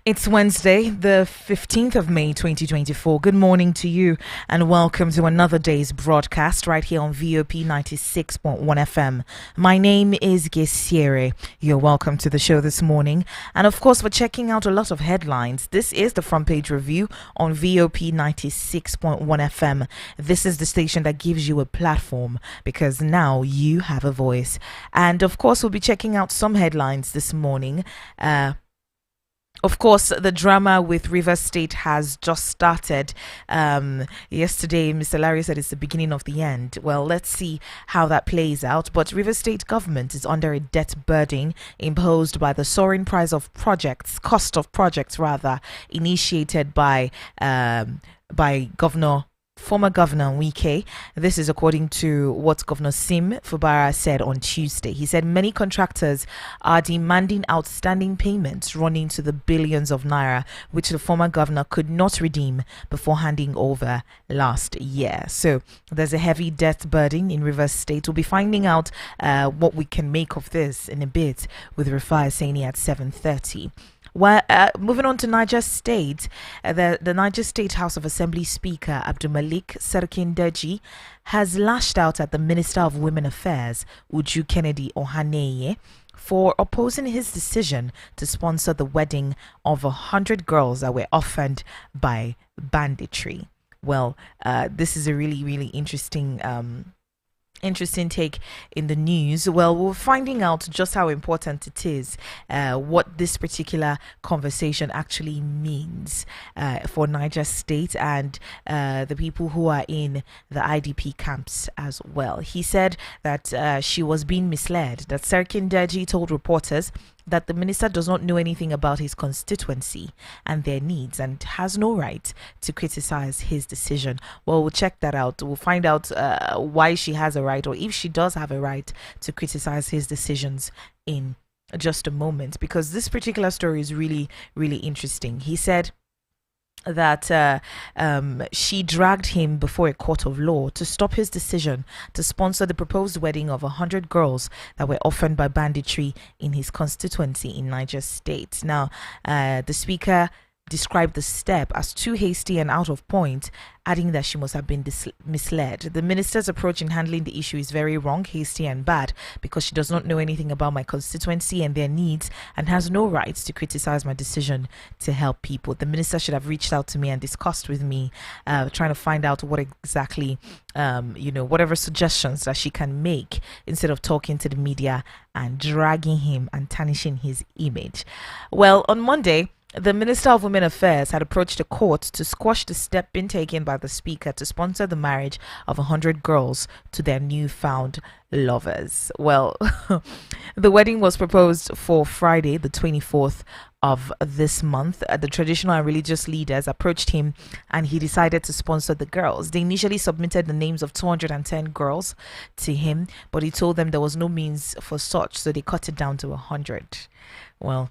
It's Wednesday, the 15th of May, 2024. Good morning to you and welcome to another day's broadcast right here on VOP 96.1 FM. My name is Gesiere. You're welcome to the show this morning. And of course, we're checking out a lot of headlines. This is the front page review on VOP 96.1 FM. This is the station that gives you a platform because now you have a voice. And of course, we'll be checking out some headlines this morning. Of course, the drama with Rivers State has just started. Yesterday, Mr. Larry said it's the beginning of the end. Well, let's see how that plays out. But Rivers State government is under a debt burden imposed by the soaring price of projects, cost of projects rather, initiated by former Governor Wike. This is according to what Governor Sim Fubara said on Tuesday. He said many contractors are demanding outstanding payments running to the billions of naira, which the former governor could not redeem before handing over last year. So there's a heavy debt burden in Rivers State. We'll be finding out what we can make of this in a bit with Rufai Oseni at 7:30. Well, moving on to Niger State, the Niger State House of Assembly Speaker Abdulmalik Serkindeji has lashed out at the Minister of Women Affairs, Uju Kennedy Ohaneye, for opposing his decision to sponsor the wedding of 100 girls that were orphaned by banditry. Well, this is a really interesting take in the news. Well, we're finding out just how important it is, what this particular conversation actually means for Niger State and the people who are in the IDP camps as well. He said that she was being misled, that Serkin Deji told reporters that the minister does not know anything about his constituency and their needs and has no right to criticize his decision. Well, we'll check that out. We'll find out why she has a right, or if she does have a right to criticize his decisions in just a moment, because this particular story is really interesting. He said that she dragged him before a court of law to stop his decision to sponsor the proposed wedding of 100 girls that were orphaned by banditry in his constituency in Niger State. Now, the speaker described the step as too hasty and out of point, adding that she must have been misled. The minister's approach in handling the issue is very wrong, hasty and bad, because she does not know anything about my constituency and their needs and has no right to criticize my decision to help people. The minister should have reached out to me and discussed with me, trying to find out what exactly, whatever suggestions that she can make, instead of talking to the media and dragging him and tarnishing his image. Well, on Monday, the Minister of Women Affairs had approached the court to squash the step being taken by the speaker to sponsor the marriage of 100 girls to their newfound lovers. Well, the wedding was proposed for Friday, the 24th of this month. The traditional and religious leaders approached him and he decided to sponsor the girls. They initially submitted the names of 210 girls to him, but he told them there was no means for such, so they cut it down to 100. Well,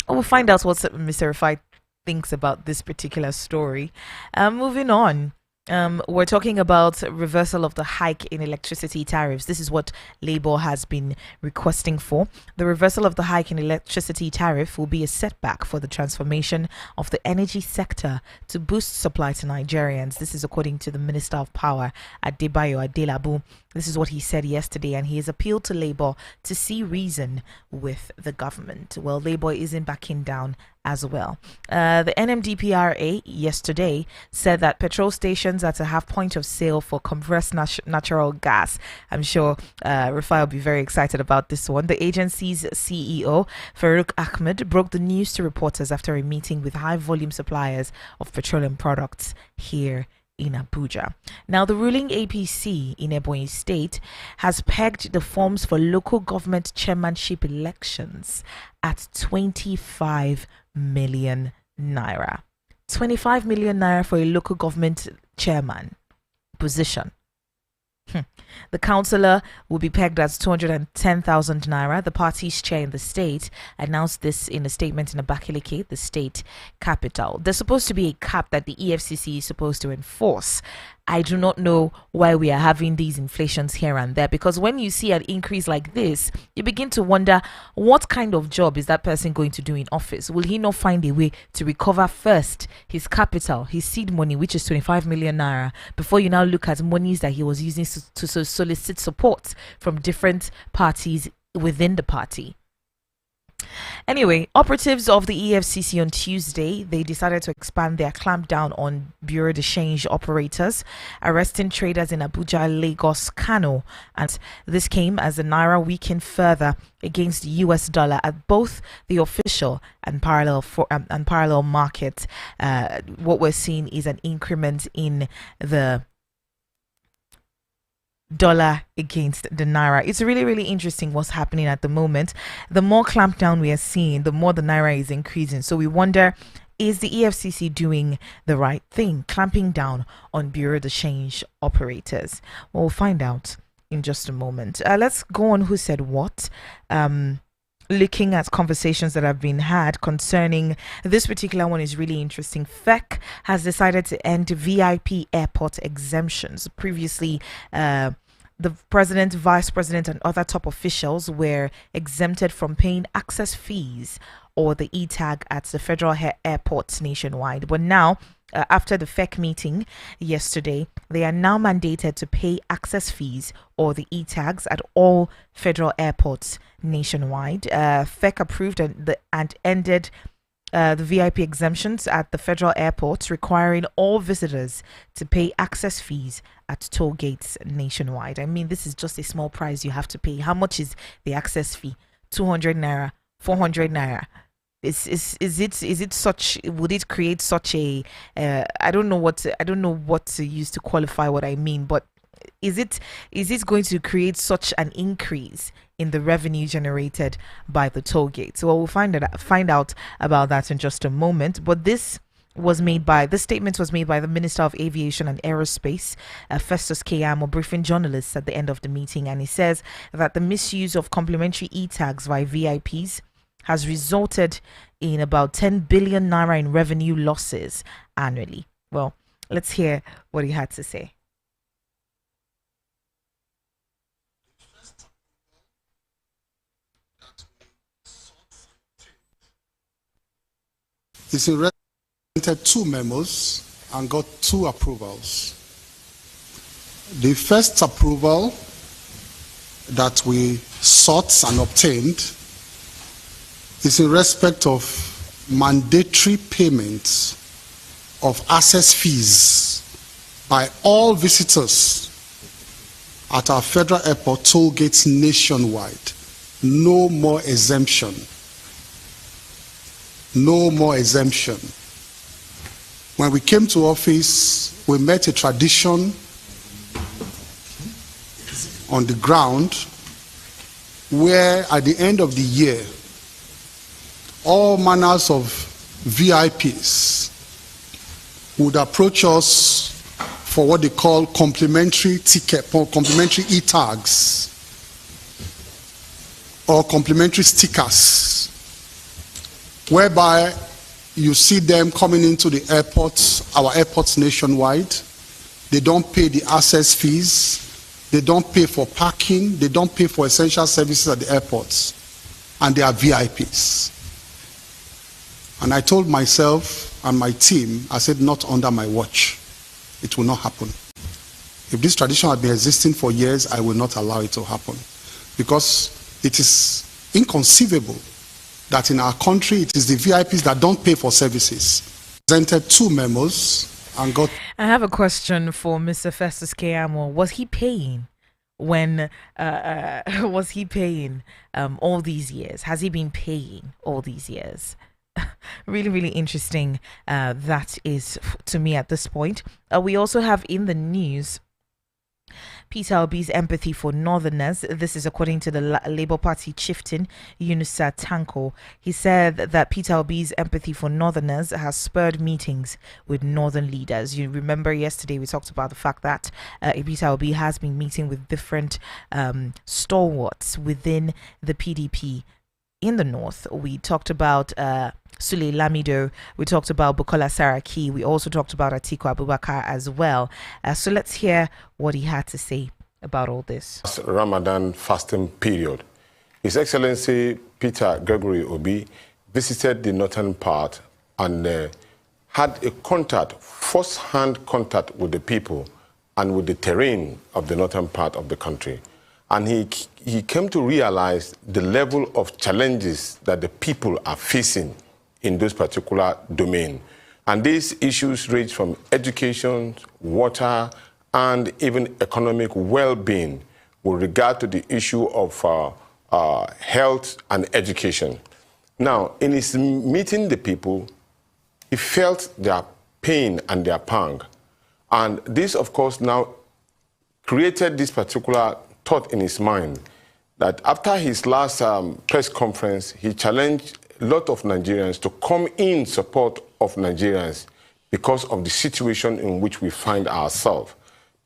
we'll find out what Mr. Rufai thinks about this particular story. Moving on. We're talking about reversal of the hike in electricity tariffs. This is what Labour has been requesting for. The reversal of the hike in electricity tariff will be a setback for the transformation of the energy sector to boost supply to Nigerians. This is according to the Minister of Power, Adebayo Adelabu. This is what he said yesterday, and he has appealed to Labour to see reason with the government. Well, Labour isn't backing down as well. The NMDPRA yesterday said that petrol stations are to have point of sale for compressed natural gas. I'm sure Rufai will be very excited about this one. The agency's CEO, Farouk Ahmed, broke the news to reporters after a meeting with high volume suppliers of petroleum products here in Abuja. Now, the ruling APC in Ebonyi State has pegged the forms for local government chairmanship elections at 25 million naira. 25 million naira for a local government chairman position. The councillor will be pegged at 210,000 naira. The party's chair in the state announced this in a statement in Abakaliki, the state capital. There's supposed to be a cap that the EFCC is supposed to enforce I do not know why we are having these inflations here and there, because when you see an increase like this, you begin to wonder, what kind of job is that person going to do in office? Will he not find a way to recover first his capital, his seed money, which is 25 million naira, before you now look at monies that he was using to solicit support from different parties within the party? Anyway, operatives of the EFCC on Tuesday, they decided to expand their clampdown on Bureau de Change operators, arresting traders in Abuja, Lagos, Kano, and this came as the naira weakened further against the US dollar at both the official and parallel market. What we're seeing is an increment in the dollar against the naira. It's really, really interesting what's happening at the moment. The more clampdown we are seeing, the more the naira is increasing. So we wonder, is the EFCC doing the right thing, clamping down on Bureau de Change operators? We'll find out in just a moment. Let's go on Who Said What. Looking at conversations that have been had concerning this particular one is really interesting. FEC has decided to end VIP airport exemptions. Previously, the president, vice president, and other top officials were exempted from paying access fees or the e-tag at the federal airports nationwide. But now, after the FEC meeting yesterday, they are now mandated to pay access fees or the e-tags at all federal airports nationwide. FEC approved and ended the VIP exemptions at the federal airports, requiring all visitors to pay access fees at toll gates nationwide. I mean, this is just a small price you have to pay. How much is the access fee? 200 naira, 400 naira. Is it such? Would it create such a? I don't know what to use to qualify what I mean, but is it going to create such an increase in the revenue generated by the toll gates? Well, we'll find out about that in just a moment. But this statement was made by the Minister of Aviation and Aerospace, Festus Keyamo, briefing journalists at the end of the meeting, and he says that the misuse of complimentary e-tags by VIPs has resulted in about 10 billion naira in revenue losses annually. Well, let's hear what he had to say. It's presented 2 memos and got 2 approvals. The first approval that we sought and obtained is in respect of mandatory payments of access fees by all visitors at our federal airport toll gates nationwide. No more exemption. No more exemption. When we came to office, we met a tradition on the ground where at the end of the year, all manners of VIPs would approach us for what they call complimentary e-tags or complimentary stickers, whereby you see them coming into the airports, our airports nationwide. They don't pay the access fees, they don't pay for parking, they don't pay for essential services at the airports, and they are VIPs. And I told myself and my team, I said, not under my watch. It will not happen. If this tradition had been existing for years, I will not allow it to happen. Because it is inconceivable that in our country, it is the VIPs that don't pay for services. Presented 2 memos and got... I have a question for Mr. Festus Keyamo. Was he paying when was he paying all these years? Has he been paying all these years? Really, really interesting. That is to me at this point. We also have in the news Peter Obi's empathy for Northerners. This is according to the Labour Party chieftain, Yunusa Tanko. He said that Peter Obi's empathy for Northerners has spurred meetings with Northern leaders. You remember yesterday we talked about the fact that Peter Obi has been meeting with different stalwarts within the PDP in the north. We talked about Sule Lamido. We talked about Bukola Saraki. We also talked about Atiku Abubakar as well. So let's hear what he had to say about all this. Ramadan fasting period. His Excellency Peter Gregory Obi visited the northern part and had a first-hand contact with the people and with the terrain of the northern part of the country. And he came to realize the level of challenges that the people are facing in this particular domain. And these issues range from education, water, and even economic well-being with regard to the issue of health and education. Now, in his meeting the people, he felt their pain and their pang. And this, of course, now created this particular thought in his mind that after his last press conference, he challenged a lot of Nigerians to come in support of Nigerians because of the situation in which we find ourselves.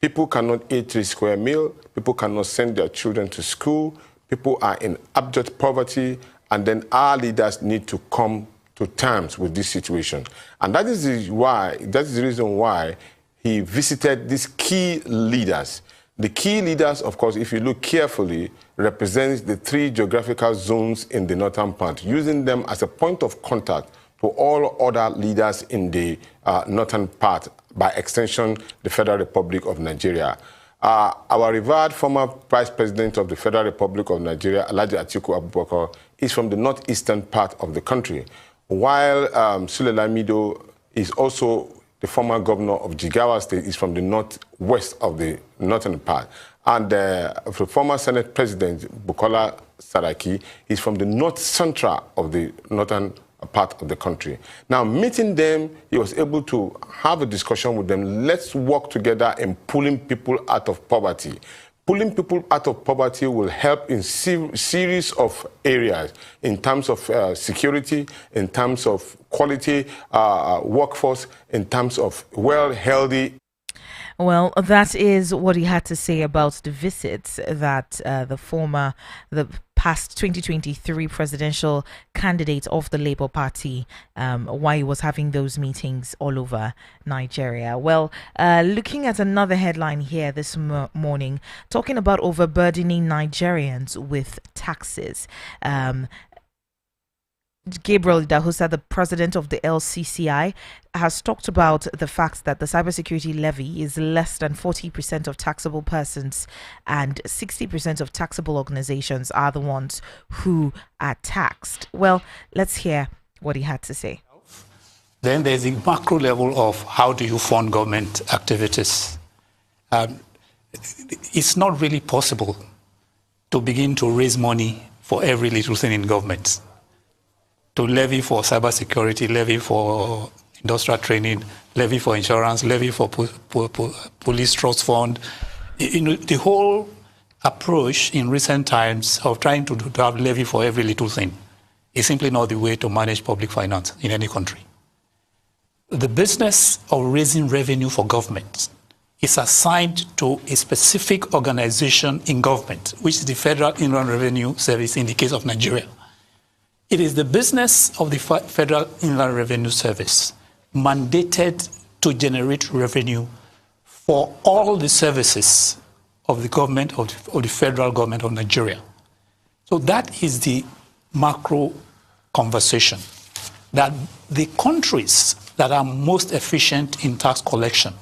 People cannot eat 3 square meal. People cannot send their children to school. People are in abject poverty. And then our leaders need to come to terms with this situation. And that is the reason why he visited these key leaders. The key leaders, of course, if you look carefully, represents the 3 geographical zones in the northern part, using them as a point of contact to all other leaders in the northern part, by extension, the Federal Republic of Nigeria. Our revered former Vice President of the Federal Republic of Nigeria, Alhaji Atiku Abubakar, is from the northeastern part of the country, while Sule Lamido is also the former governor of Jigawa State, is from the northwest of the northern part. And the former Senate President, Bukola Saraki, is from the north central of the northern part of the country. Now, meeting them, he was able to have a discussion with them. Let's work together in pulling people out of poverty. Pulling people out of poverty will help in series of areas in terms of security, in terms of quality workforce, in terms of healthy. Well, that is what he had to say about the visits that the past 2023 presidential candidate of the Labour Party, why he was having those meetings all over Nigeria. Well, looking at another headline here this morning, talking about overburdening Nigerians with taxes. Gabriel Dahusa, the president of the LCCI, has talked about the fact that the cybersecurity levy is less than 40% of taxable persons and 60% of taxable organizations are the ones who are taxed. Well, let's hear what he had to say. Then there's the macro level of how do you fund government activities. It's not really possible to begin to raise money for every little thing in government. To levy for cybersecurity, levy for industrial training, levy for insurance, levy for police trust fund. The whole approach in recent times of trying to have levy for every little thing is simply not the way to manage public finance in any country. The business of raising revenue for government is assigned to a specific organization in government, which is the Federal Inland Revenue Service in the case of Nigeria. It is the business of the Federal Inland Revenue Service mandated to generate revenue for all the services of the government, of the federal government of Nigeria. So that is the macro conversation, that the countries that are most efficient in tax collection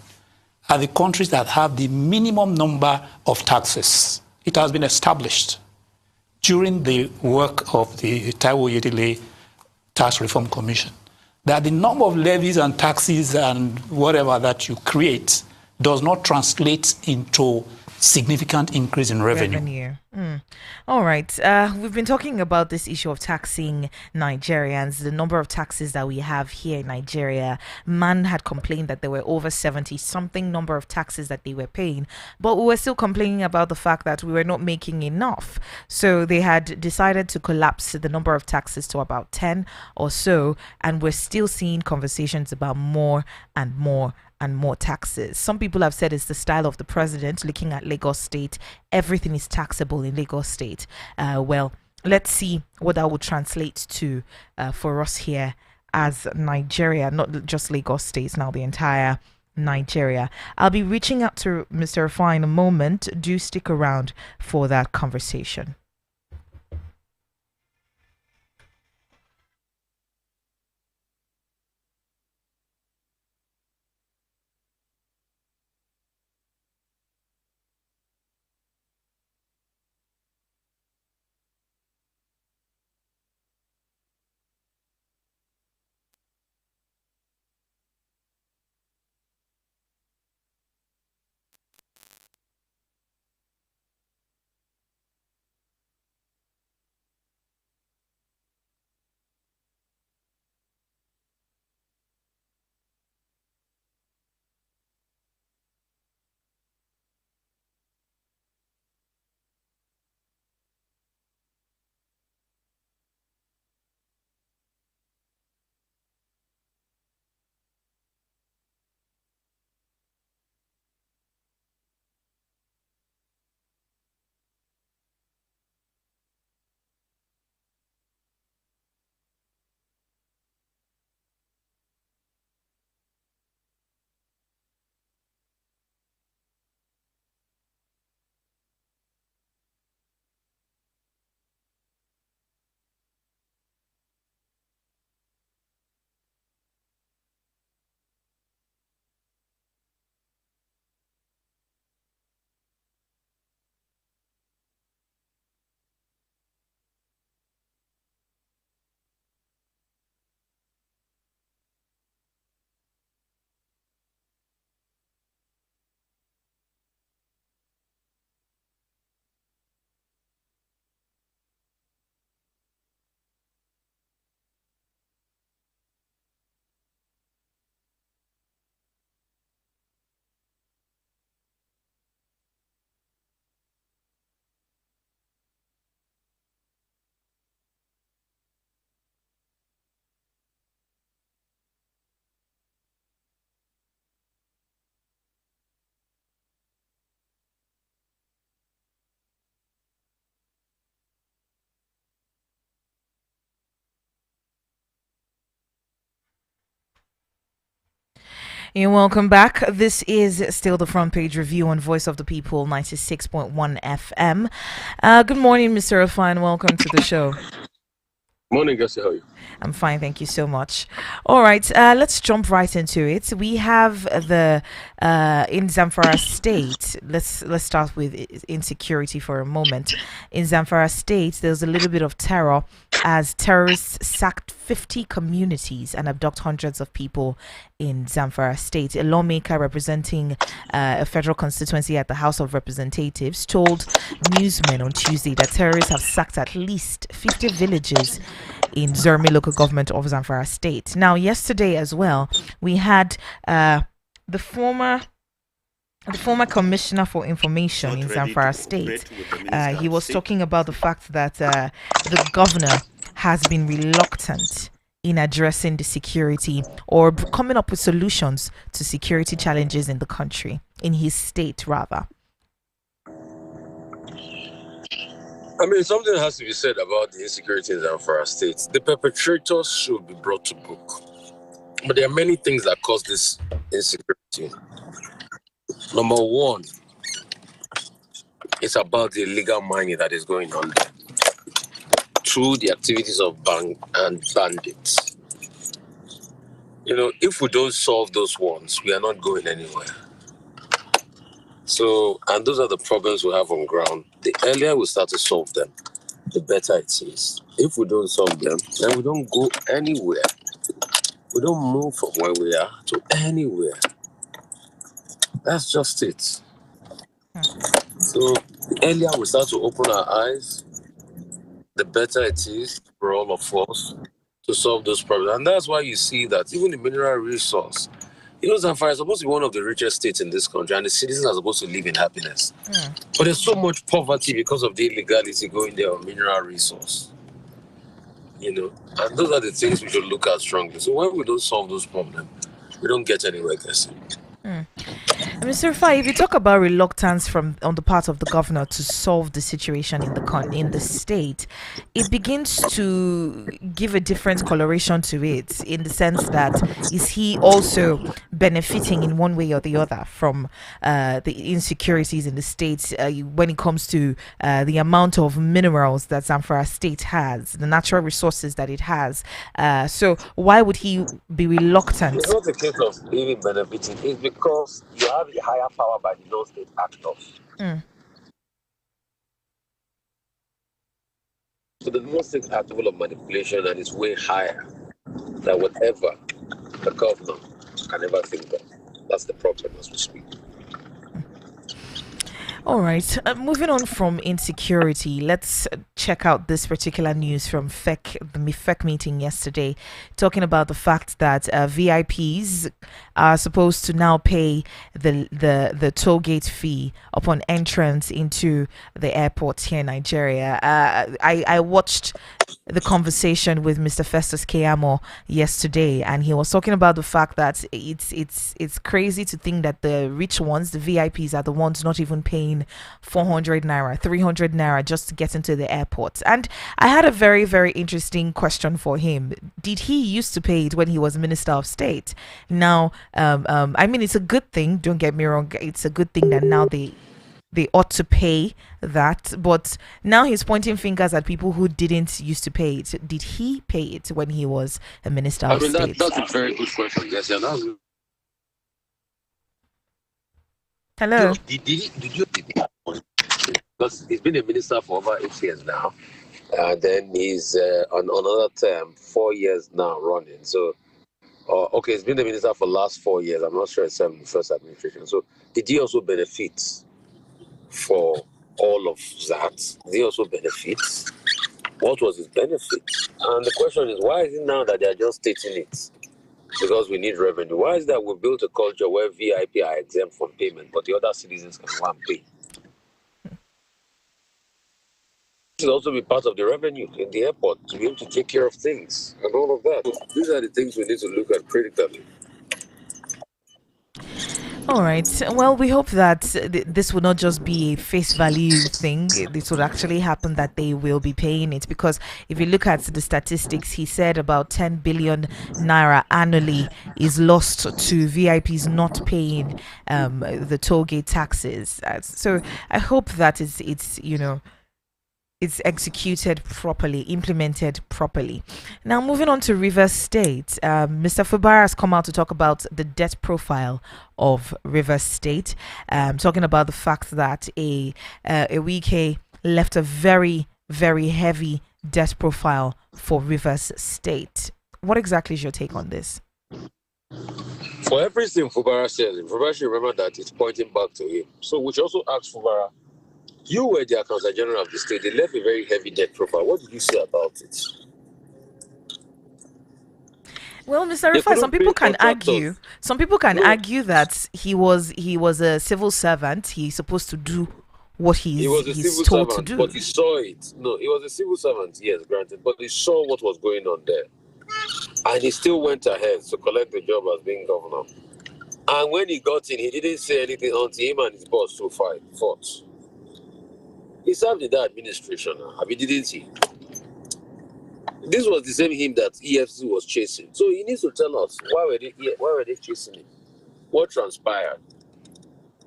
are the countries that have the minimum number of taxes. It has been established during the work of the Taiwo Yedele Tax Reform Commission that the number of levies and taxes and whatever that you create does not translate into significant increase in revenue. All right. We've been talking about this issue of taxing Nigerians, the number of taxes that we have here in Nigeria. Man had complained that there were over 70-something number of taxes that they were paying, but we were still complaining about the fact that we were not making enough. So they had decided to collapse the number of taxes to about 10 or so, and we're still seeing conversations about more and more and more taxes. Some people have said it's the style of the president. Looking at Lagos State, everything is taxable in Lagos State. Well, let's see what that will translate to for us here as Nigeria, not just Lagos State, now the entire Nigeria. I'll be reaching out to Mr. Rufai in a moment. Do stick around for that conversation. And welcome back. This is still the front page review on Voice of the People 96.1 FM. Good morning, Mr. Rufai, and welcome to the show. Morning, Gussie. How are you? I'm fine, thank you so much. All right, let's jump right into it. We have the in Zamfara State. Let's start with insecurity for a moment. In Zamfara State, there's a little bit of terror as terrorists sacked 50 communities and abduct hundreds of people in Zamfara State. A lawmaker representing a federal constituency at the House of Representatives told newsmen on Tuesday that terrorists have sacked at least 50 villages in Zermi local government of Zamfara State. Now, yesterday as well, we had the former commissioner for information in Zamfara State. He was talking about the fact that the governor has been reluctant in addressing the security or coming up with solutions to security challenges in the country, in his state rather. I mean, something has to be said about the insecurity in Zamfara State. The perpetrators should be brought to book. But there are many things that cause this insecurity. Number one, it's about the illegal mining that is going on there through the activities of bank and bandits. You know, if we don't solve those ones, we are not going anywhere. So, and those are the problems we have on ground. The earlier we start to solve them, the better it is. If we don't solve them, then we don't go anywhere. We don't move from where we are to anywhere. That's just it. So the earlier we start to open our eyes, the better it is for all of us to solve those problems. And that's why you see that even the mineral resource, you know, Zamfara is supposed to be one of the richest states in this country, and the citizens are supposed to live in happiness. But there's so much poverty because of the illegality going there on mineral resource. You know, and those are the things we should look at strongly. So when we don't solve those problems, we don't get anywhere, Gussie. Mr. Rufai, if you talk about reluctance on the part of the governor to solve the situation in the state, it begins to give a different coloration to it, in the sense that is he also benefiting in one way or the other from the insecurities in the state when it comes to the amount of minerals that Zamfara state has, the natural resources that it has. So why would he be It's reluctant? not a case of even benefiting. It's because you have a higher power by the non-state actors. Mm. So the non-state act level of manipulation and it's way higher than whatever the governor can ever think of. That's the problem as we speak. All right. Moving on from insecurity, let's check out this particular news from the FEC meeting yesterday, talking about the fact that VIPs are supposed to now pay the toll gate fee upon entrance into the airport here in Nigeria. I watched the conversation with Mr. Festus Keyamo yesterday, and he was talking about the fact that it's crazy to think that the rich ones, the VIPs, are the ones not even paying 400 naira, 300 naira just to get into the airport. And I had a very, very interesting question for him. Did he used to pay it when he was Minister of State? Now, I mean, it's a good thing, don't get me wrong, it's a good thing that now they ought to pay that, but now he's pointing fingers at people who didn't used to pay it. Did he pay it when he was a Minister of State? That's a very good question. Yes, yeah, that's... Hello. Did you because he's been a minister for over 8 years now, and then he's on another term, 4 years now running. So, okay, he's been the minister for the last 4 years. I'm not sure it's the first administration. So, did he also benefit for all of that? Did he also benefit? What was his benefit? And the question is, why is it now that they're just stating it? Because we need revenue. Why is that we built a culture where VIP are exempt from payment, but the other citizens can go and pay? Should also be part of the revenue in the airport to be able to take care of things and all of that. These are the things we need to look at critically. All right. Well, we hope that this will not just be a face value thing. This would actually happen, that they will be paying it. Because if you look at the statistics, he said about 10 billion naira annually is lost to VIPs not paying the toll gate taxes. So I hope that it's executed properly, implemented properly. Now, moving on to Rivers State, Mr. Fubara has come out to talk about the debt profile of Rivers State, talking about the fact that a Wike left a very, very heavy debt profile for Rivers State. What exactly is your take on this? For everything Fubara says, Fubara should remember that it's pointing back to him. So we should also ask Fubara, you were the Accountant General of the state. They left a very heavy debt profile. What did you say about it? Well, Mr. Rufai, some people can argue. Some people can argue that he was a civil servant. He's supposed to do what he's told to do. But he saw it. No, he was a civil servant, yes, granted. But he saw what was going on there. And he still went ahead to collect the job as being governor. And when he got in, he didn't say anything until him and his boss fought. He served in that administration. I mean, didn't he? This was the same him that EFC was chasing. So he needs to tell us why were they chasing him? What transpired?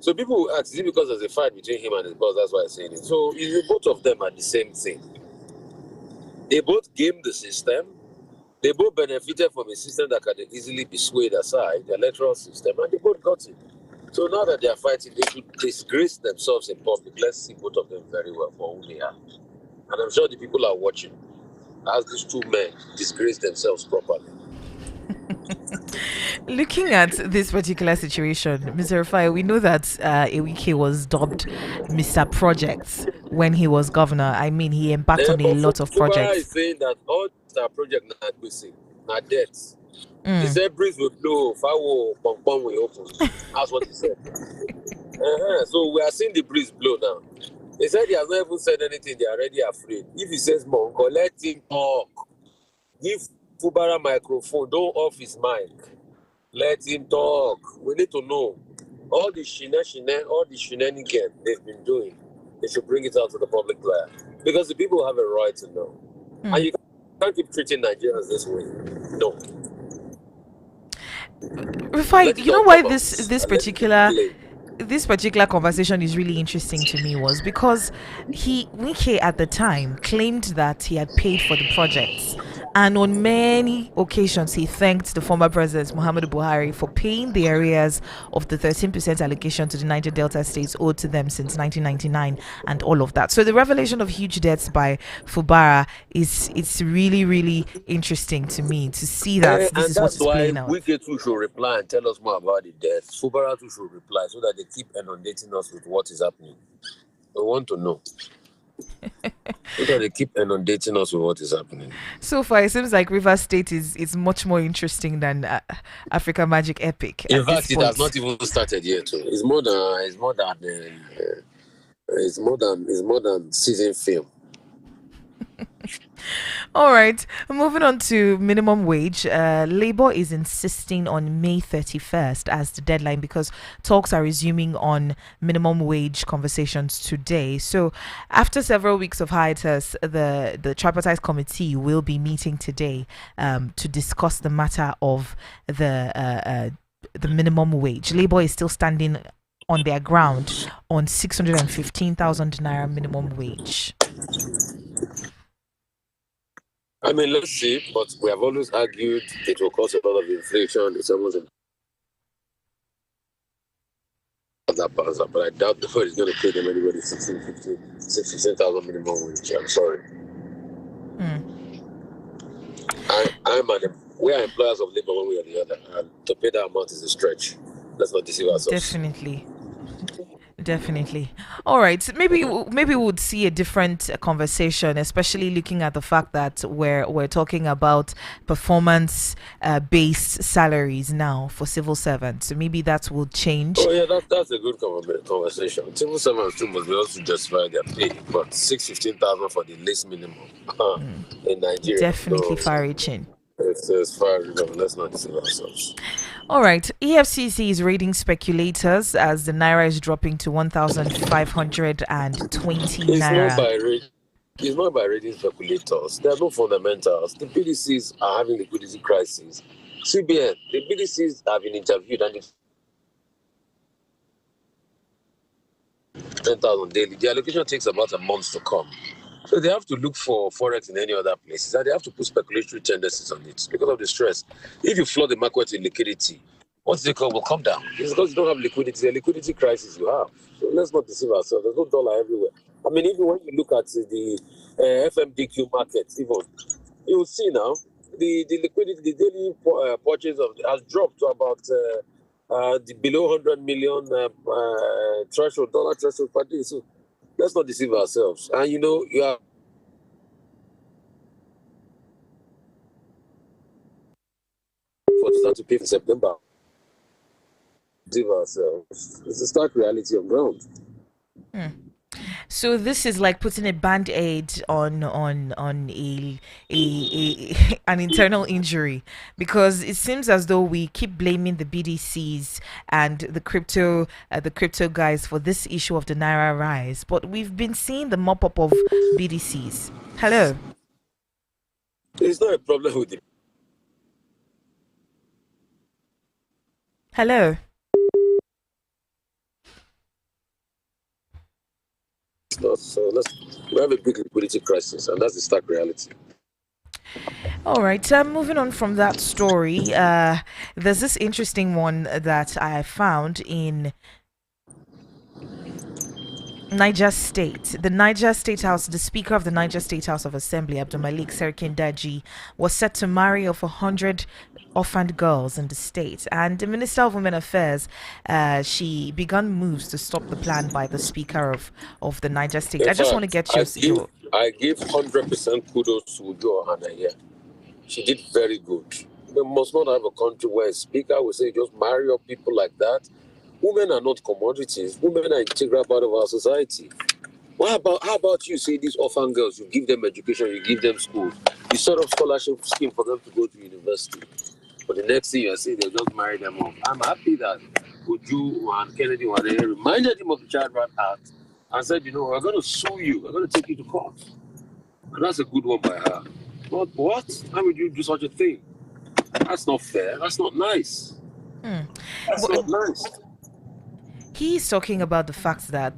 So people will ask, is it because there's a fight between him and his boss? That's why I'm saying it. So both of them are the same thing. They both gamed the system. They both benefited from a system that can easily be swayed aside, the electoral system, and they both got it. So now that they are fighting, they should disgrace themselves in public. Let's see both of them very well for who they are. And I'm sure the people are watching as these two men disgrace themselves properly. Looking at this particular situation, Mr. Rufai, we know that Ewike was dubbed Mr. Projects when he was governor. I mean, he embarked on a lot of projects. Is saying that all Mr. Project not missing, not debts. He said breeze will blow, fire will open. That's what he said. So we are seeing the breeze blow now. He said he has not even said anything. They are already afraid. If he says Monko, let him talk. Give Fubara microphone. Don't off his mic. Let him talk. We need to know. All the all the shenanigans they've been doing, they should bring it out to the public player. Because the people have a right to know. And you can't keep treating Nigerians this way. No. Rufai, you know why this particular conversation is really interesting to me was because Wike at the time claimed that he had paid for the projects, and on many occasions he thanked the former president Muhammadu Buhari for paying the arrears of the 13% allocation to the Niger Delta states owed to them since 1999 and all of that. So the revelation of huge debts by Fubara it's really, really interesting to me to see that this is what is playing out. Wike too should reply and tell us more about the debts. Fubara too should reply so that they keep inundating us with what is happening. We want to know. So that they keep inundating us with what is happening. So far, it seems like Rivers State is much more interesting than Africa Magic Epic. In fact, it has not even started yet. It's more than season film. All right, moving on to minimum wage. Labour is insisting on May 31st as the deadline because talks are resuming on minimum wage conversations today. So after several weeks of hiatus, the tripartite committee will be meeting today to discuss the matter of the minimum wage. Labour is still standing on their ground on 615,000 naira minimum wage. I mean, let's see, but we have always argued it will cause a lot of inflation. It's almost that balance, but I doubt the Fed is going to pay them anybody 16,000 minimum wage. I'm sorry. We are employers of labor one way or the other, and to pay that amount is a stretch. Let's not deceive ourselves. Definitely. All right. Maybe we would see a different conversation, especially looking at the fact that we're talking about performance based salaries now for civil servants. So maybe that will change. Oh yeah, that's a good conversation. Civil servants too must be able to justify their pay, but 615,000 for the least minimum in Nigeria. Definitely far-reaching. It's far enough. Let's not deceive ourselves. All right. EFCC is raiding speculators as the naira is dropping to 1,520 naira. It's not by raiding speculators. There are no fundamentals. The BDCs are having liquidity crisis. CBN, the BDCs have been interviewed and 10,000 daily. The allocation takes about a month to come. So they have to look for forex in any other places, and they have to put speculatory tendencies on it because of the stress. If you flood the market with liquidity, what's the call will come down. It's because you don't have liquidity. The liquidity crisis you have. So let's not deceive ourselves. There's no dollar everywhere. I mean, even when you look at the FMDQ market, even you will see now the liquidity, the daily purchase has dropped to about the below 100 million threshold, dollar threshold per day. So let's not deceive ourselves. And you know, you are for start to pay in September. Deceive ourselves. It's a stark reality on ground. So this is like putting a band-aid on an internal injury, because it seems as though we keep blaming the BDCs and the crypto guys for this issue of the naira rise, but we've been seeing the mop-up of BDCs. Hello. It's not a problem with it. Hello. So we have a big liquidity crisis, and that's the stark reality. All right, moving on from that story, there's this interesting one that I found in Niger State. The Niger State House, the Speaker of the Niger State House of Assembly, Abdulmalik Serikin Daji, was set to marry off 100 orphaned girls in the state, and the Minister of Women Affairs, she began moves to stop the plan by the Speaker of the Niger State. I just want to get your... I give 100% kudos to Johanna here. She did very good. We must not have a country where a speaker will say just marry up people like that. Women are not commodities. Women are an integral part of our society. How about you say these orphan girls, you give them education, you give them school, you set up scholarship scheme for them to go to university. But the next thing you say, they just marry them off. I'm happy that Uju and Kennedy were there, reminded him of the Child Right Act and said, we're going to sue you, we're going to take you to court. And that's a good one by her. But what? How would you do such a thing? That's not fair. That's not nice. That's But not nice. he's talking about the fact that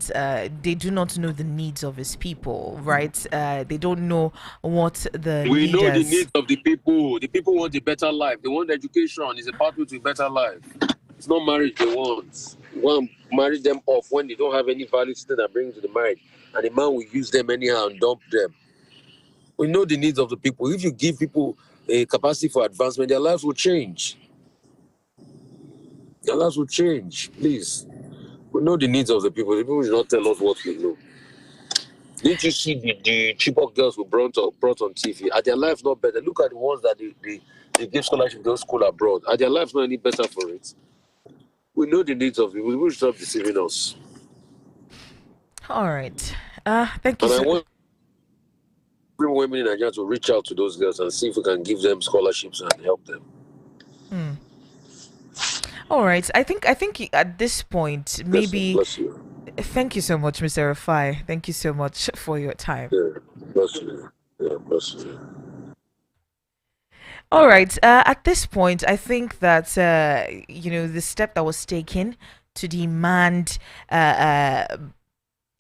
they do not know the needs of his people, right? They don't know what the We know the leaders. needs of the people. The people want a better life. They want education. It's a pathway to a better life. It's not marriage they want. You want to marry them off when they don't have any value system that brings to the marriage. And the man will use them anyhow and dump them. We know the needs of the people. If you give people a capacity for advancement, their lives will change. Their lives will change. Please. We know the needs of the people. The people should not tell us what we know. Didn't you see the Chibok girls who brought on TV? Are their lives not better? Look at the ones that they give scholarship to those school abroad. Are their lives not any better for it? We know the needs of people. We should stop deceiving us. All right. Thank you And I so. want every women in Nigeria to reach out to those girls and see if we can give them scholarships and help them. All right. I think at this point, Bless you. maybe. Bless you. Thank you so much, Mr. Rufai. Thank you so much for your time. Yeah. Bless you. Yeah. Bless you. All right. At this point, I think that the step that was taken to demand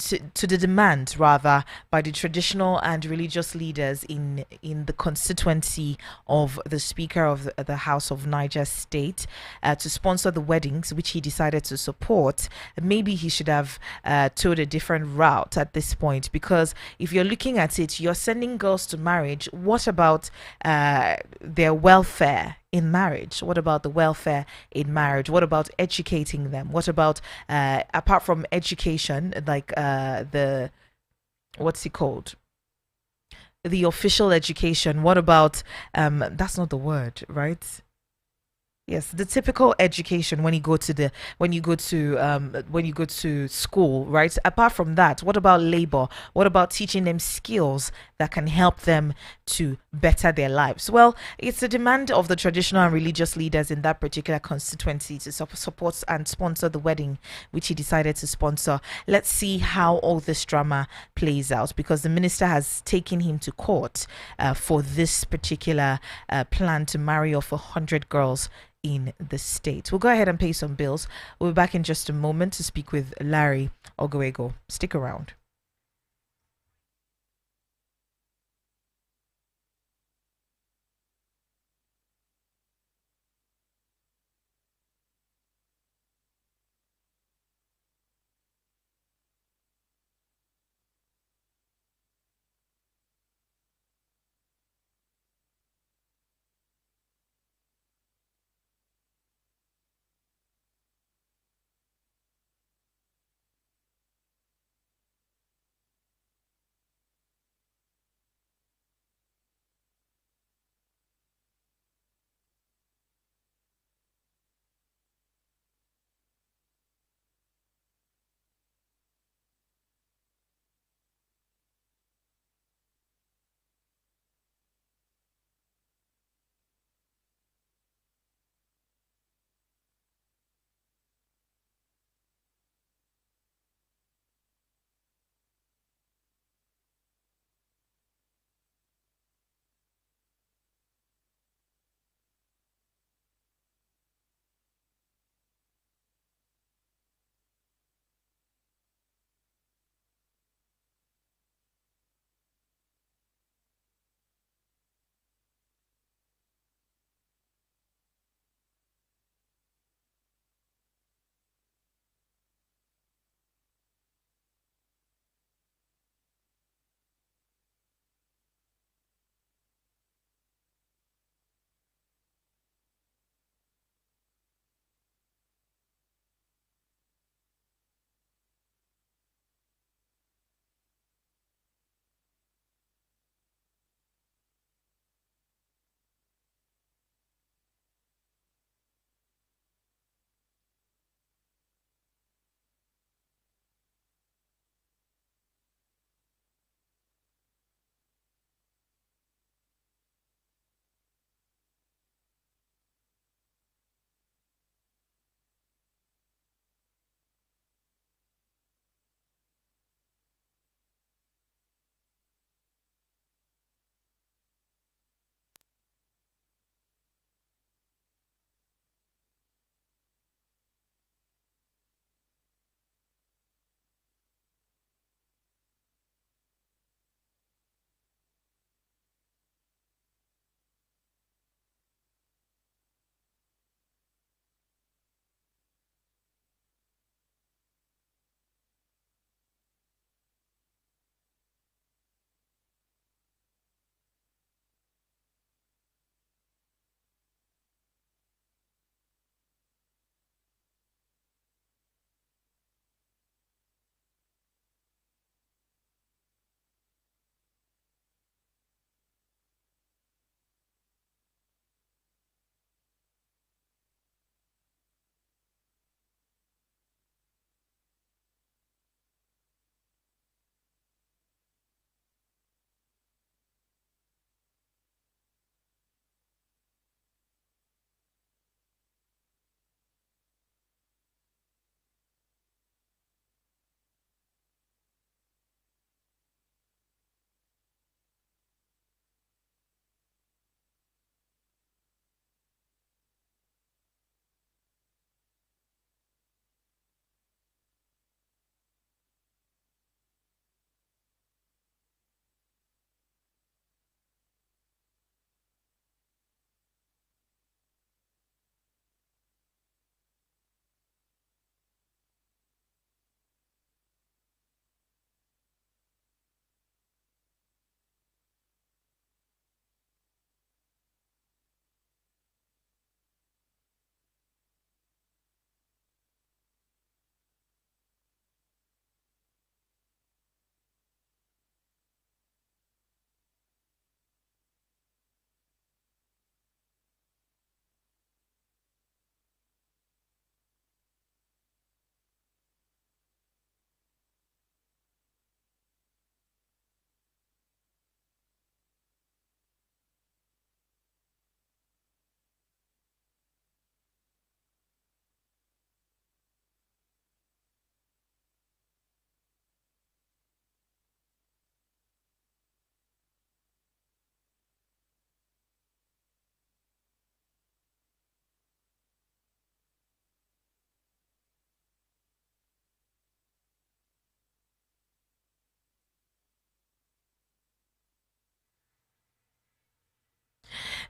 to the demand rather by the traditional and religious leaders in the constituency of the Speaker of the House of Niger State to sponsor the weddings, which he decided to support. Maybe he should have told a different route at this point, because if you're looking at it, you're sending girls to marriage. What about their welfare in marriage? What about the welfare in marriage? What about educating them? What about apart from education, like the what's it called? The official education. What about that's not the word, right? Yes, the typical education when you go to when you go to school, right? Apart from that, what about labor? What about teaching them skills that can help them to better their lives? Well, it's the demand of the traditional and religious leaders in that particular constituency to support and sponsor the wedding, which he decided to sponsor. Let's see how all this drama plays out, because the minister has taken him to court for this particular plan to marry off 100 girls in the state. We'll go ahead and pay some bills. We'll be back in just a moment to speak with Larry Ogoego. Stick around.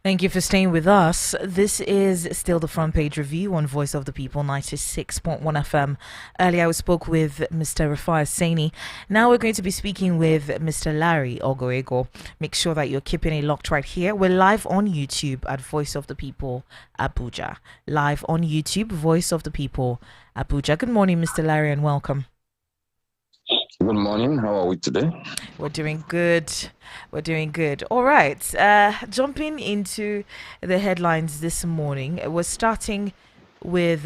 Thank you for staying with us. This is still the front page review on Voice of the People 96.1 FM. Earlier, we spoke with Mr. Rufai Oseni. Now we're going to be speaking with Mr. Larry Ogoego. Make sure that you're keeping it locked right here. We're live on YouTube at Voice of the People Abuja. Live on YouTube, Voice of the People Abuja. Good morning, Mr. Larry, and welcome. Good morning. How are we today? We're doing good. We're doing good. All right. Jumping into the headlines this morning, we're starting with.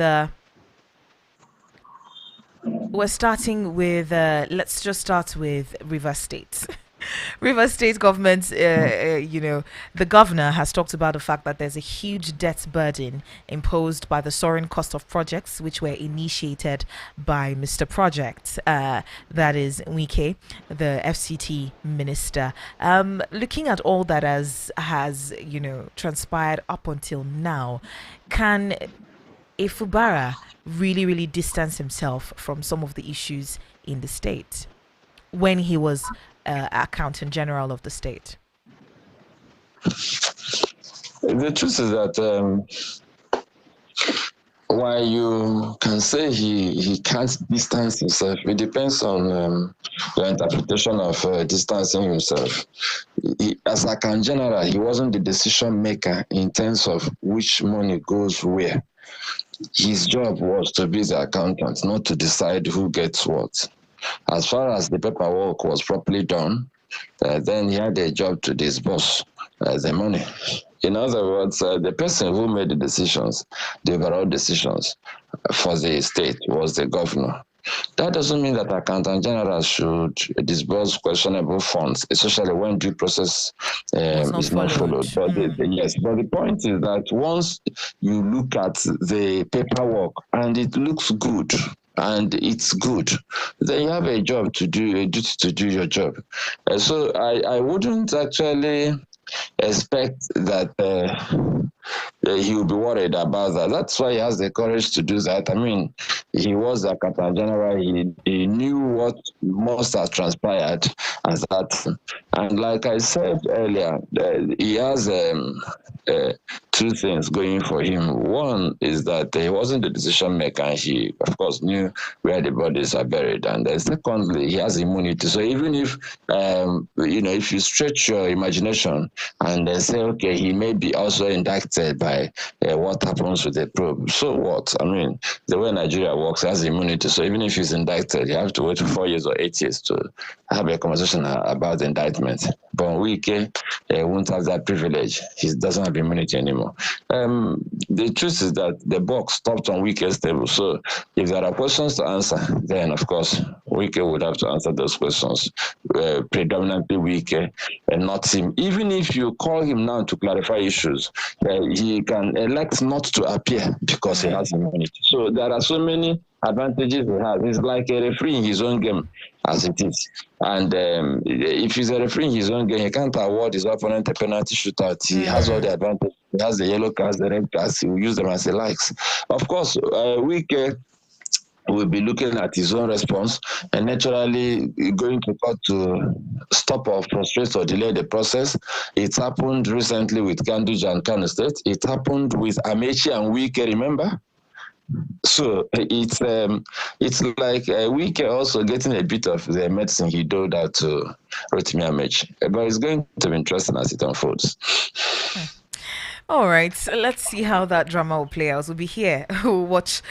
Let's just start with River State. River State government, the governor has talked about the fact that there's a huge debt burden imposed by the soaring cost of projects, which were initiated by Mr. Project, that is Wike, the FCT minister. Looking at all that has transpired up until now, can Ifubara really distance himself from some of the issues in the state when he was accountant general of the state? The truth is that while you can say he can't distance himself, it depends on your interpretation of distancing himself. As accountant general, he wasn't the decision maker in terms of which money goes where. His job was to be the accountant, not to decide who gets what. As far as the paperwork was properly done, then he had a job to disburse the money. In other words, the person who made the decisions, the overall decisions for the state, was the governor. That doesn't mean that accountant general should disburse questionable funds, especially when due process is not followed. But but the point is that once you look at the paperwork and it looks good, and it's good, then you have a job to do, a duty to do your job. So I wouldn't actually expect that he will be worried about that. That's why he has the courage to do that. I mean, he was a accountant general. He knew what must have transpired as that. And like I said earlier, he has two things going for him. One is that he wasn't the decision maker, and he, of course, knew where the bodies are buried. And secondly, he has immunity. So even if, if you stretch your imagination and say, okay, he may be also indicted by what happens with the probe. So what? I mean, the way Nigeria works, he has immunity. So even if he's indicted, you have to wait for 4 years or 8 years to have a conversation about the indictment. But Wike won't have that privilege. He doesn't have immunity anymore. The truth is that the buck stopped on Wike's table. So if there are questions to answer, then of course Wike would have to answer those questions. Predominantly Wike and not him. Even if you call him now to clarify issues, he can elect not to appear because he has immunity. So there are so many advantages he has. He's like a referee in his own game, as it is. And if he's a referee in his own game, he can't award his opponent a penalty shootout. He has all the advantages. He has the yellow cards, the red cards. He will use them as he likes. Of course, Wike will be looking at his own response and naturally going to court to stop or frustrate or delay the process. It happened recently with Kanduja and Kano State. It happened with Amechi and Wike, remember? So it's like Wike also getting a bit of the medicine he doled out to Rotimi Amechi. But it's going to be interesting as it unfolds. All right, so let's see how that drama will play out. We'll be here. We'll watch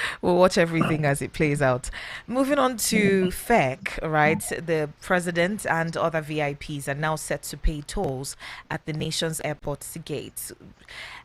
everything as it plays out. Moving on to FEC, right? The president and other VIPs are now set to pay tolls at the nation's airport gates.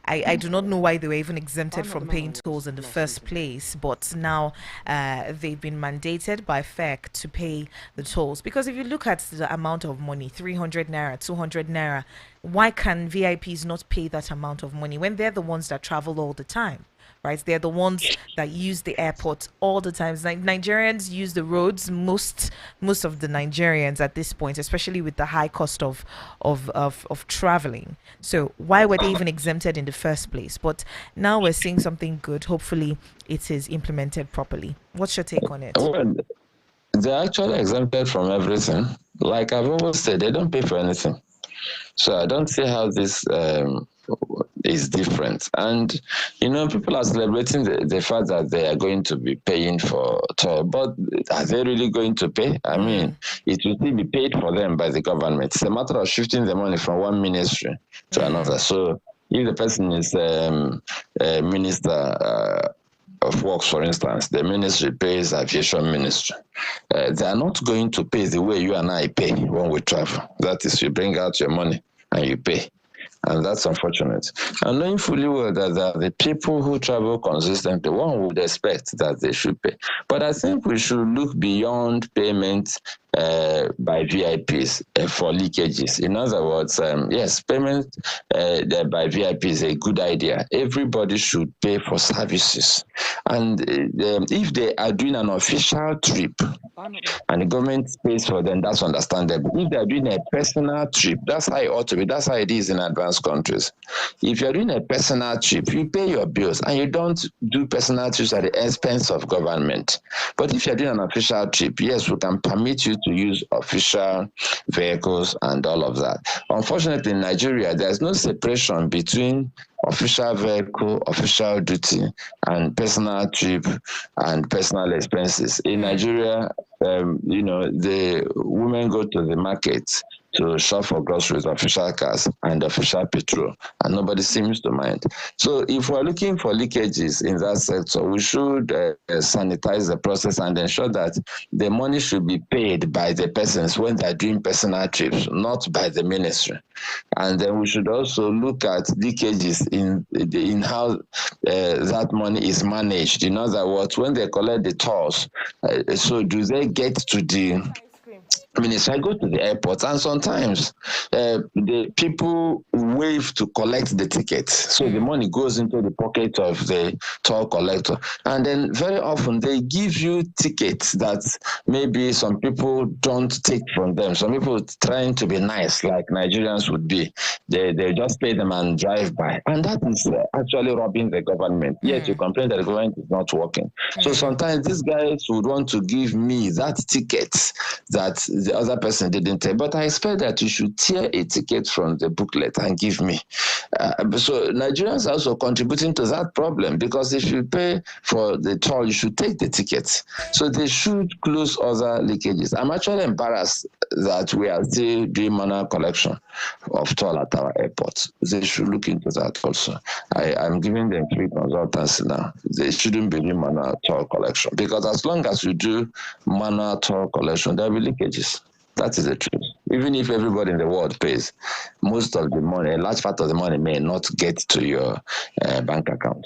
I do not know why they were even exempted from paying tolls in the first place, but now they've been mandated by FEC to pay the tolls. Because if you look at the amount of money, 300 naira, 200 naira, why can VIPs not pay that amount of money when they're the ones that travel all the time? Right, they're the ones that use the airport all the time. Like Nigerians use the roads, most of the Nigerians at this point, especially with the high cost of traveling. So why were they even exempted in the first place? But now we're seeing something good. Hopefully, it is implemented properly. What's your take on it? Well, they're actually exempted from everything. Like I've always said, they don't pay for anything. So I don't see how this is different. And, people are celebrating the fact that they are going to be paying for toll, but are they really going to pay? I mean, it will still be paid for them by the government. It's a matter of shifting the money from one ministry to another. So if the person is a minister of works, for instance, the ministry pays aviation ministry. They are not going to pay the way you and I pay when we travel. That is, you bring out your money and you pay. And that's unfortunate. And knowing fully well that the people who travel consistently, one would expect that they should pay. But I think we should look beyond payment by VIPs for leakages. In other words, yes, payment by VIP is a good idea. Everybody should pay for services. And if they are doing an official trip, and the government pays for them, that's understandable. If they're doing a personal trip, that's how it ought to be. That's how it is in advanced countries. If you're doing a personal trip, you pay your bills and you don't do personal trips at the expense of government. But if you're doing an official trip, yes, we can permit you to use official vehicles and all of that. Unfortunately, in Nigeria, there's no separation between official vehicle, official duty, and personal trip and personal expenses. In Nigeria, the women go to the market to shop for groceries, official cars, and official petrol, and nobody seems to mind. So if we're looking for leakages in that sector, we should sanitize the process and ensure that the money should be paid by the persons when they're doing personal trips, not by the ministry. And then we should also look at leakages in how that money is managed. In other words, when they collect the tolls, so do they get to the minister? I go to the airport and sometimes the people waive to collect the tickets. So the money goes into the pocket of the toll collector. And then very often they give you tickets that maybe some people don't take from them. Some people trying to be nice, like Nigerians would be. They just pay them and drive by. And that is actually robbing the government. Yet you complain that the government is not working. So sometimes these guys would want to give me that ticket that the other person didn't take. But I expect that you should tear a ticket from the booklet and give me. So Nigerians are also contributing to that problem, because if you pay for the toll, you should take the tickets. So they should close other leakages. I'm actually embarrassed that we are still doing manual collection of toll at our airports. They should look into that also. I'm giving them free consultancy now. They shouldn't be doing manual toll collection, because as long as you do manual toll collection, there will be leakages. That is the truth. Even if everybody in the world pays, most of the money, a large part of the money may not get to your bank account.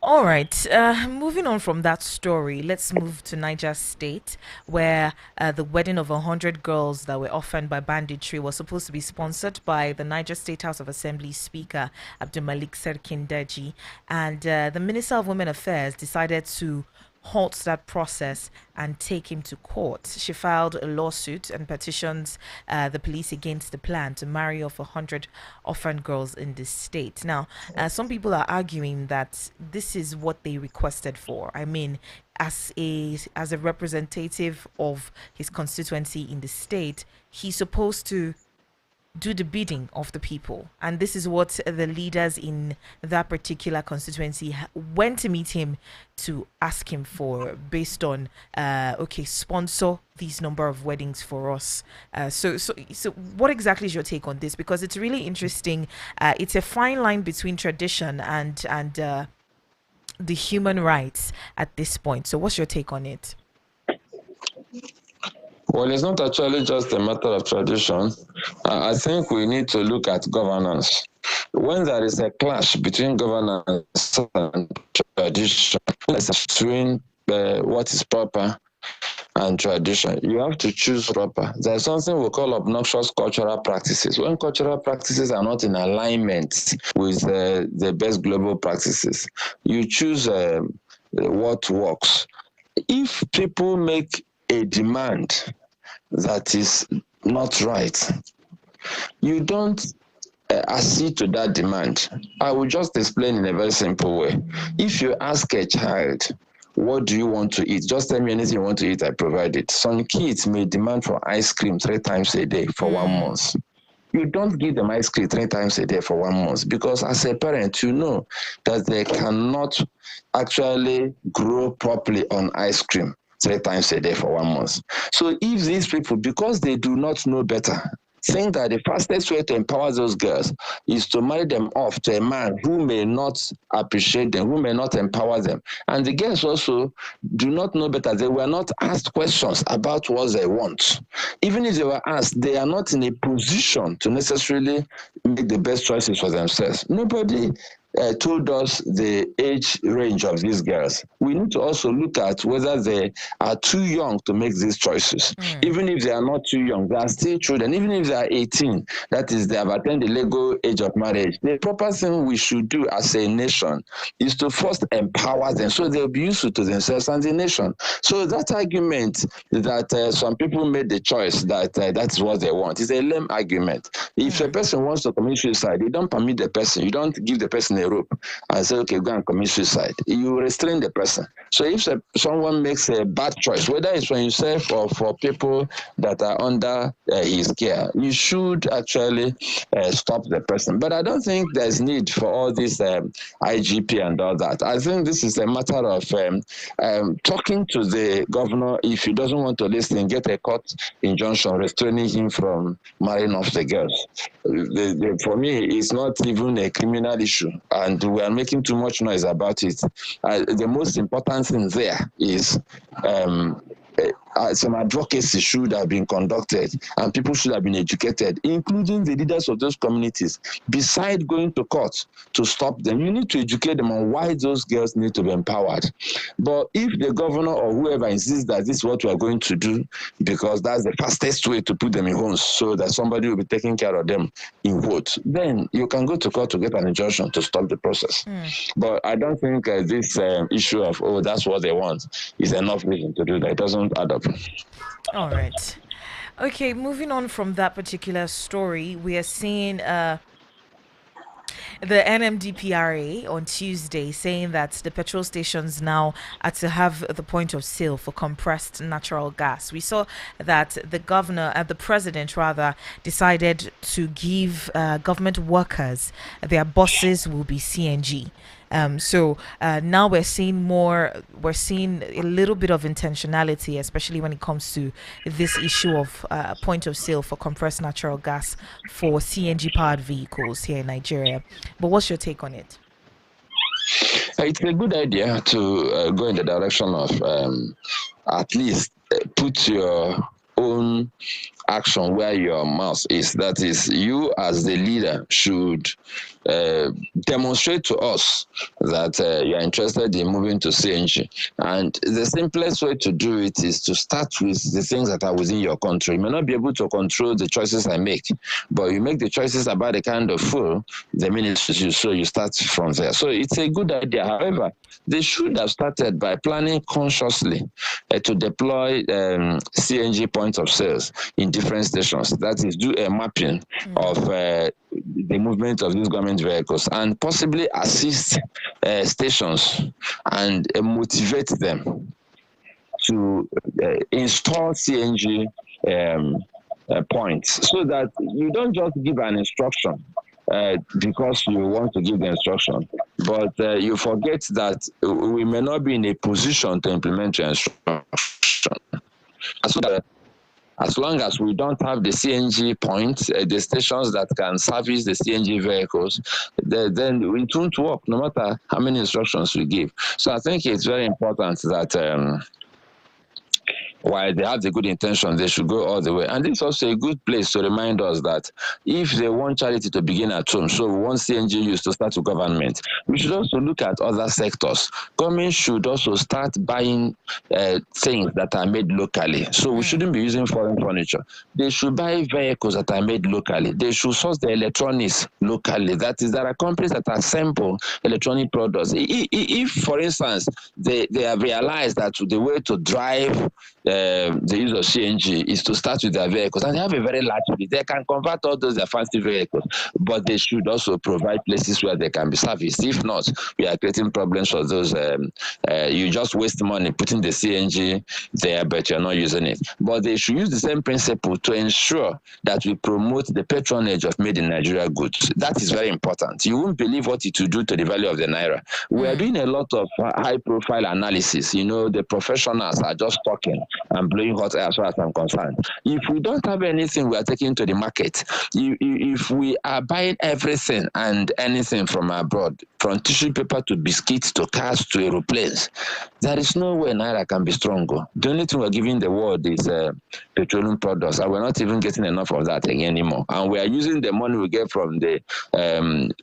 All right. Moving on from that story, let's move to Niger State, where the wedding of 100 girls that were orphaned by banditry was supposed to be sponsored by the Niger State House of Assembly Speaker Abdulmalik Serkindaji, and the Minister of Women Affairs decided to halt that process and take him to court. She filed a lawsuit and petitions the police against the plan to marry off 100 orphan girls in this state. Now, some people are arguing that this is what they requested for. I mean, as a representative of his constituency in the state, he's supposed to do the bidding of the people, and this is what the leaders in that particular constituency went to meet him to ask him for, based on sponsor these number of weddings for us. So what exactly is your take on this? Because it's really interesting. It's a fine line between tradition and the human rights at this point. So what's your take on it? Well, it's not actually just a matter of tradition. I think we need to look at governance. When there is a clash between governance and tradition, between what is proper and tradition, you have to choose proper. There's something we call obnoxious cultural practices. When cultural practices are not in alignment with the best global practices, you choose what works. If people make a demand that is not right, you don't accede to that demand. I will just explain in a very simple way. If you ask a child, what do you want to eat? Just tell me anything you want to eat, I provide it. Some kids may demand for ice cream 3 times a day for 1 month. You don't give them ice cream 3 times a day for 1 month, because as a parent, you know that they cannot actually grow properly on ice cream 3 times a day for 1 month. So if these people, because they do not know better, think that the fastest way to empower those girls is to marry them off to a man who may not appreciate them, who may not empower them. And the girls also do not know better. They were not asked questions about what they want. Even if they were asked, they are not in a position to necessarily make the best choices for themselves. Nobody told us the age range of these girls. We need to also look at whether they are too young to make these choices. Even if they are not too young, they are still children. Even if they are 18, that is, they have attained the legal age of marriage. The proper thing we should do as a nation is to first empower them so they'll be useful to themselves and the nation. So that argument that some people made the choice that that's what they want is a lame argument. If a person wants to commit suicide, you don't permit the person, you don't give the person a rope and say, okay, go and commit suicide. You restrain the person. So if someone makes a bad choice, whether it's for himself or for people that are under his care, you should actually stop the person. But I don't think there's need for all this IGP and all that. I think this is a matter of talking to the governor. If he doesn't want to listen, get a court injunction restraining him from marrying off the girls. For me, it's not even a criminal issue, and we are making too much noise about it. The most important thing there is some advocacy should have been conducted, and people should have been educated, including the leaders of those communities. Beside going to court to stop them, you need to educate them on why those girls need to be empowered. But if the governor or whoever insists that this is what we are going to do, because that's the fastest way to put them in homes so that somebody will be taking care of them in quotes, then you can go to court to get an injunction to stop the process. But I don't think this issue of, oh, that's what they want is enough reason to do that. It doesn't add up. All right. Okay, moving on from that particular story, we are seeing the NMDPRA on Tuesday saying that the petrol stations now are to have the point of sale for compressed natural gas. We saw that the governor, the president rather, decided to give government workers their buses will be CNG. So now we're seeing a little bit of intentionality, especially when it comes to this issue of point of sale for compressed natural gas for CNG powered vehicles here in Nigeria. But what's your take on it? It's a good idea to go in the direction of at least put your own action where your mouth is. That is, you as the leader should demonstrate to us that you are interested in moving to CNG. And the simplest way to do it is to start with the things that are within your control. You may not be able to control the choices I make, but you make the choices about the kind of fuel the minute you so you start from there. So it's a good idea. However, they should have started by planning consciously to deploy CNG points of sales in different stations. That is, do a mapping of the movement of these government vehicles and possibly assist stations and motivate them to install CNG points, so that you don't just give an instruction because you want to give the instruction, but you forget that we may not be in a position to implement your instruction. So that as long as we don't have the CNG points, the stations that can service the CNG vehicles, then it won't work no matter how many instructions we give. So I think it's very important that while they have the good intention, they should go all the way. And this is also a good place to remind us that if they want charity to begin at home, so we want CNG use to start with government, we should also look at other sectors. Government should also start buying things that are made locally. So we shouldn't be using foreign furniture. They should buy vehicles that are made locally. They should source the electronics locally. That is, there are companies that assemble electronic products. If for instance, they have realized that the way to drive the use of CNG is to start with their vehicles, and they have a very large fleet. They can convert all those their fancy vehicles, but they should also provide places where they can be serviced. If not, we are creating problems for those. You just waste money putting the CNG there, but you're not using it. But they should use the same principle to ensure that we promote the patronage of made in Nigeria goods. That is very important. You won't believe what it will do to the value of the naira. We are doing a lot of high-profile analysis. You know, the professionals are just talking and blowing hot air as far as I'm concerned. If we don't have anything we are taking to the market, if we are buying everything and anything from abroad, from tissue paper to biscuits to cars to aeroplanes, there is no way naira can be stronger. The only thing we're giving the world is petroleum products, and we're not even getting enough of that again anymore. And we are using the money we get from the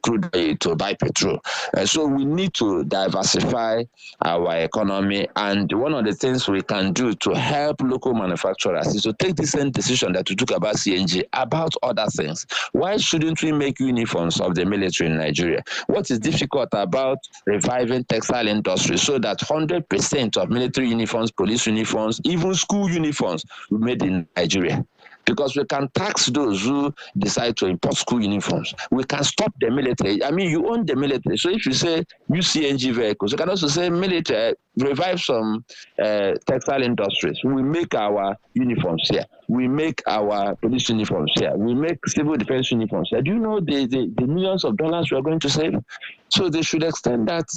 crude oil to buy petrol. So we need to diversify our economy. And one of the things we can do to help local manufacturers is to take the same decision that we took about CNG about other things. Why shouldn't we make uniforms of the military in Nigeria? What is difficult about reviving textile industry so that 100% of military uniforms, police uniforms, even school uniforms will be made in Nigeria? Because we can tax those who decide to import school uniforms. We can stop the military. I mean, you own the military. So if you say use CNG vehicles, you can also say military, revive some textile industries. We make our uniforms here. We make our police uniforms here. We make civil defense uniforms here. Do you know the millions of dollars we are going to save? So they should extend that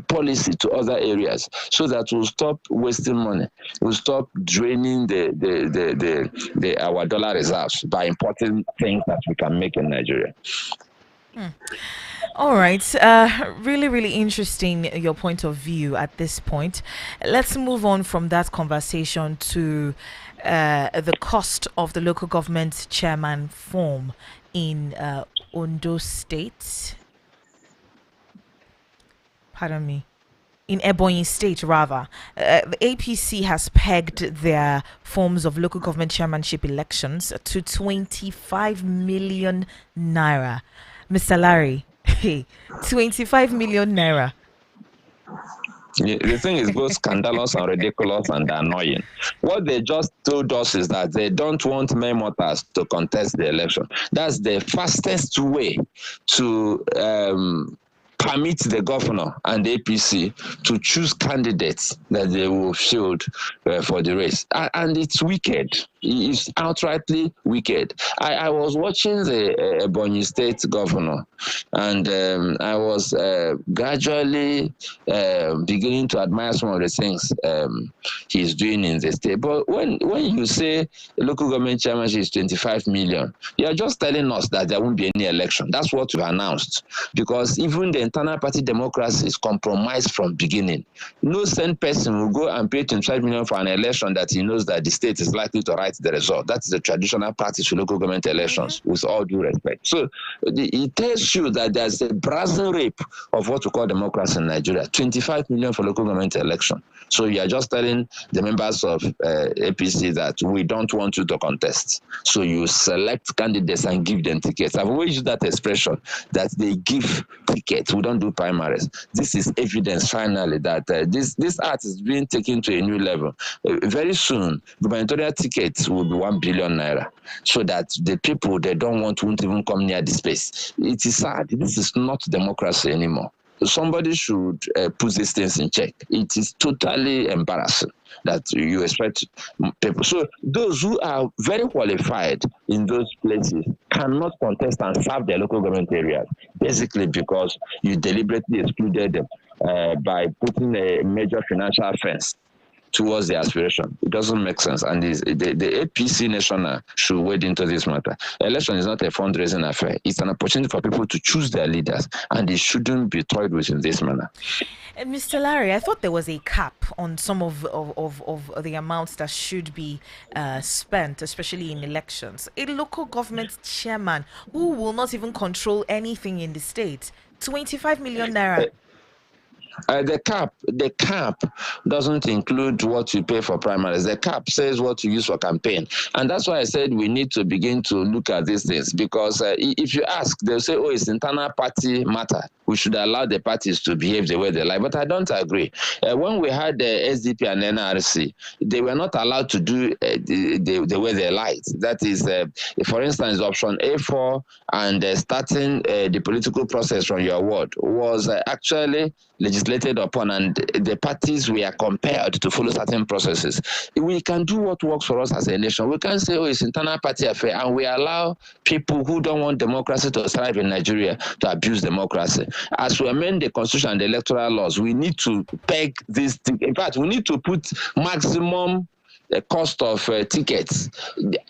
policy to other areas so that we'll stop wasting money. We'll stop draining our dollar reserves by importing things that we can make in Nigeria. All right. Really, really interesting your point of view at this point. Let's move on from that conversation to the cost of the local government chairman form in Ondo State. Pardon me. In Ebonyi State, rather. The APC has pegged their forms of local government chairmanship elections to 25 million naira. Mr. Larry, 25 million naira. The thing is both scandalous and ridiculous and annoying. What they just told us is that they don't want May Motors to contest the election. That's the fastest way to permit the governor and the APC to choose candidates that they will field for the race. And it's wicked. It's outrightly wicked. I was watching the Ebonyi State governor, and I was gradually beginning to admire some of the things he's doing in the state. But when you say local government chairmanship is 25 million, you're just telling us that there won't be any election. That's what you've announced. Because even the internal party democracy is compromised from beginning. No sane person will go and pay 25 million for an election that he knows that the state is likely to write the result. That's the traditional practice for local government elections, with all due respect. So it tells you that there's a brazen rape of what we call democracy in Nigeria. 25 million for local government election. So you are just telling the members of APC that we don't want you to contest. So you select candidates and give them tickets. I've always used that expression that they give tickets. We don't do primaries. This is evidence finally that this art is being taken to a new level. Very soon, gubernatorial tickets will be 1 billion naira, so that the people they don't want won't even come near the space. It is sad. This is not democracy anymore. Somebody should put these things in check. It is totally embarrassing that you expect people. So those who are very qualified in those places cannot contest and serve their local government areas, basically because you deliberately excluded them by putting a major financial fence towards the aspiration. It doesn't make sense. And the APC national should wade into this matter. Election is not a fundraising affair. It's an opportunity for people to choose their leaders, and they shouldn't be toyed with in this manner. Mr. Larry, I thought there was a cap on some of the amounts that should be spent, especially in elections. A local government chairman who will not even control anything in the state, 25 million naira. The cap doesn't include what you pay for primaries. The cap says what you use for campaign, and that's why I said we need to begin to look at these things, because if you ask, they'll say, "Oh, it's internal party matter. We should allow the parties to behave the way they like." But I don't agree. When we had the SDP and NRC, they were not allowed to do the way they liked. That is, for instance, option A4 and starting the political process from your ward was actually legislated upon, and the parties were compelled to follow certain processes. We can do what works for us as a nation. We can say, "Oh, it's internal party affair," and we allow people who don't want democracy to thrive in Nigeria to abuse democracy. As we amend the constitution and the electoral laws, we need to peg this thing. In fact, we need to put maximum the cost of tickets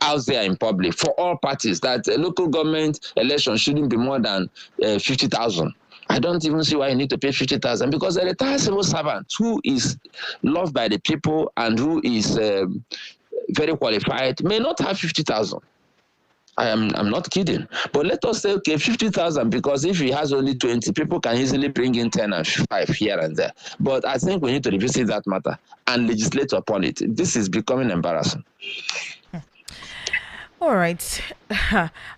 out there in public for all parties, that local government election shouldn't be more than 50,000. I don't even see why you need to pay 50,000, because a retired civil servant who is loved by the people and who is very qualified may not have 50,000. I'm not kidding. But let us say, okay, 50,000, because if he has only 20, people can easily bring in 10 and 5 here and there. But I think we need to revisit that matter and legislate upon it. This is becoming embarrassing. All right.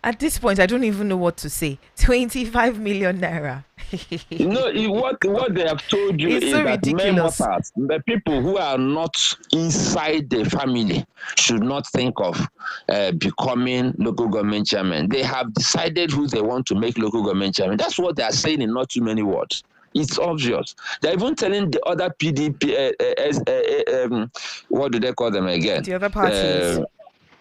At this point, I don't even know what to say. 25 million naira. What they have told you It's is so that men ridiculous. mortals, the people who are not inside the family, should not think of becoming local government chairman. They have decided who they want to make local government chairman. That's what they are saying in not too many words. It's obvious. They're even telling the other PDP, what do they call them again? The other parties.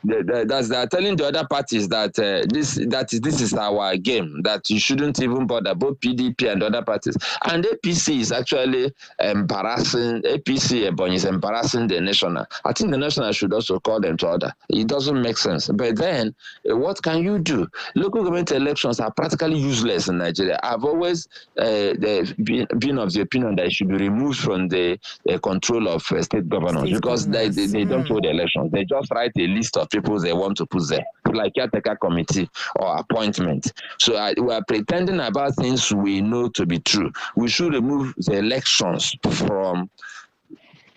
They're telling the other parties that this is our game, that you shouldn't even bother, both PDP and other parties. And APC is actually embarrassing. APC Ebonyi is embarrassing the national. I think the national should also call them to order. It doesn't make sense. But then, what can you do? Local government elections are practically useless in Nigeria. I've always been of the opinion that it should be removed from the control of state governors, State because they governors. don't hold the elections. They just write a list of people they want to put there, like caretaker committee or appointment. So we are pretending about things we know to be true. We should remove the elections from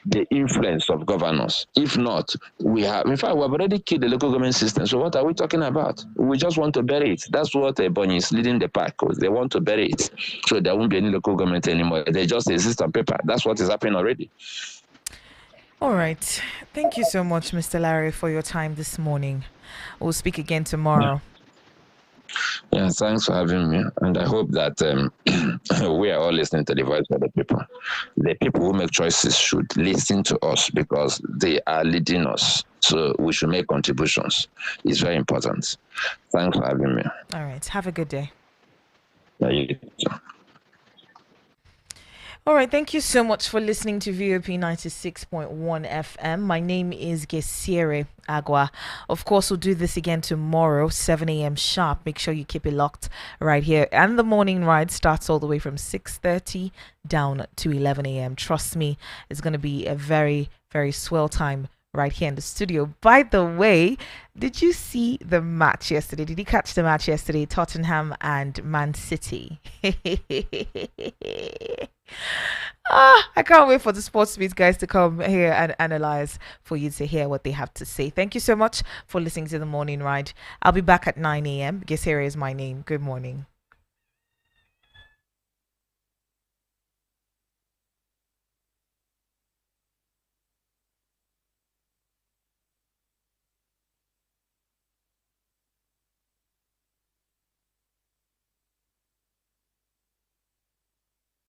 the influence of governors. If not, we have already killed the local government system. So what are we talking about? We just want to bury it. That's what Ebonyi is leading the pack with. They want to bury it. So there won't be any local government anymore. They just exist on paper. That's what is happening already. All right. Thank you so much, Mr. Larry, for your time this morning. We'll speak again tomorrow. Yeah, thanks for having me. And I hope that we are all listening to the voice of the people. The people who make choices should listen to us, because they are leading us. So we should make contributions. It's very important. Thanks for having me. All right. Have a good day. Yeah, you too. All right, thank you so much for listening to VOP 96.1 FM. My name is Gesire Agua. Of course, we'll do this again tomorrow, 7 a.m. sharp. Make sure you keep it locked right here. And the morning ride starts all the way from 6:30 down to 11 a.m. Trust me, it's going to be a very, very swell time right here in the studio. By the way, did you see the match yesterday? Did you catch the match yesterday? Tottenham and Man City. I can't wait for the sports beat guys to come here and analyze, for you to hear what they have to say. Thank you so much for listening to the morning ride. I'll be back at 9 a.m. Gesere is my name. Good morning.